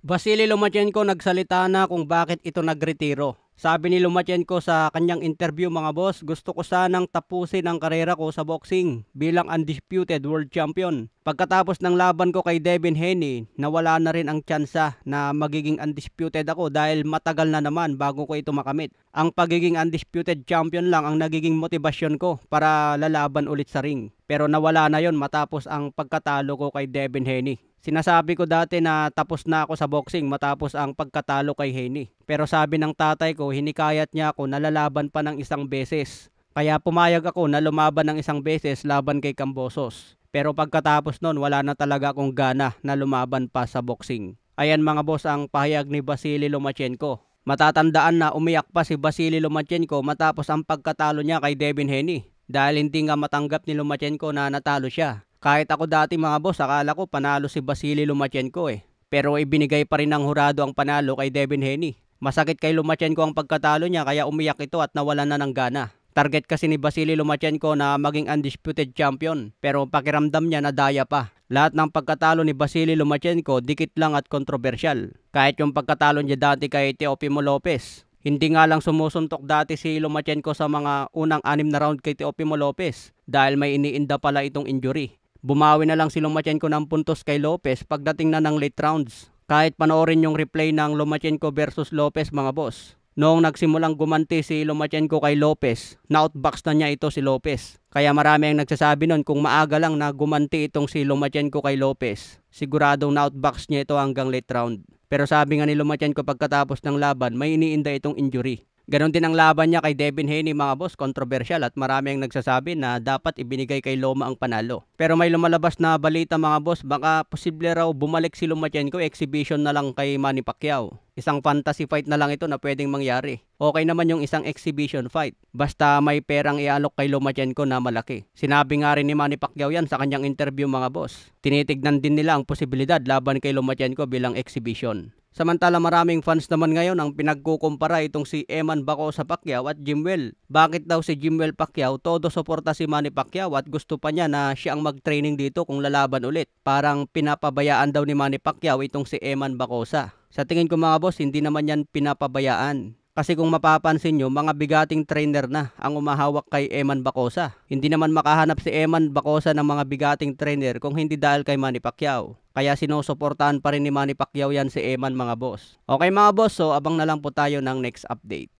Vasily Lomachenko nagsalita na kung bakit ito nagretiro. Sabi ni Lomachenko sa kanyang interview, mga boss, gusto ko sanang tapusin ang karera ko sa boxing bilang undisputed world champion. Pagkatapos ng laban ko kay Devin Haney, nawala na rin ang tsansa na magiging undisputed ako dahil matagal na naman bago ko ito makamit. Ang pagiging undisputed champion lang ang nagiging motibasyon ko para lalaban ulit sa ring. Pero nawala na yon matapos ang pagkatalo ko kay Devin Haney. Sinasabi ko dati na tapos na ako sa boxing matapos ang pagkatalo kay Haney. Pero sabi ng tatay ko, hinikayat niya ako na lalaban pa ng isang beses. Kaya pumayag ako na lumaban ng isang beses laban kay Kambosos. Pero pagkatapos nun, wala na talaga akong gana na lumaban pa sa boxing. Ayan mga boss ang pahayag ni Vasily Lomachenko. Matatandaan na umiyak pa si Vasily Lomachenko matapos ang pagkatalo niya kay Devin Haney. Dahil hindi nga matanggap ni Lomachenko na natalo siya. Kahit ako dati mga boss, akala ko panalo si Vasily Lomachenko Pero ibinigay pa rin ng hurado ang panalo kay Devin Haney. Masakit kay Lomachenko ang pagkatalo niya kaya umiyak ito at nawalan na ng gana. Target kasi ni Vasily Lomachenko na maging undisputed champion pero pakiramdam niya nadaya pa. Lahat ng pagkatalo ni Vasily Lomachenko dikit lang at kontrobersyal. Kahit yung pagkatalo niya dati kay Teofimo Lopez. Hindi nga lang sumusuntok dati si Lomachenko sa mga unang 6 na round kay Teofimo Lopez dahil may iniinda pala itong injury. Bumawi na lang si Lomachenko ng puntos kay Lopez pagdating na ng late rounds. Kahit panoorin yung replay ng Lomachenko versus Lopez mga boss. Noong nagsimulang gumanti si Lomachenko kay Lopez, na-outbox na niya ito si Lopez. Kaya marami ang nagsasabi nun kung maaga lang na gumanti itong si Lomachenko kay Lopez, siguradong na-outbox niya ito hanggang late round. Pero sabi nga ni Lomachenko pagkatapos ng laban, may iniinda itong injury. Ganon din ang laban niya kay Devin Haney mga boss, kontrobersyal at marami ang nagsasabi na dapat ibinigay kay Loma ang panalo. Pero may lumalabas na balita mga boss, baka posible raw bumalik si Lomachenko, exhibition na lang kay Manny Pacquiao. Isang fantasy fight na lang ito na pwedeng mangyari. Okay naman yung isang exhibition fight, basta may perang ialok kay Lomachenko na malaki. Sinabi nga rin ni Manny Pacquiao yan sa kanyang interview mga boss. Tinitignan din nila ang posibilidad laban kay Lomachenko bilang exhibition. Samantala maraming fans naman ngayon ang pinagkukumpara itong si Eman Bacosa Pacquiao at Jimwell. Bakit daw si Jimwell Pacquiao todo suporta si Manny Pacquiao at gusto pa niya na siya ang mag-training dito kung lalaban ulit. Parang pinapabayaan daw ni Manny Pacquiao itong si Eman Bacosa. Sa tingin ko mga boss, hindi naman yan pinapabayaan. Kasi kung mapapansin nyo, mga bigating trainer na ang umahawak kay Eman Bacosa. Hindi naman makahanap si Eman Bacosa ng mga bigating trainer kung hindi dahil kay Manny Pacquiao. Kaya sinusuportahan pa rin ni Manny Pacquiao yan si Eman mga boss. Okay mga boss, so abang na lang po tayo ng next update.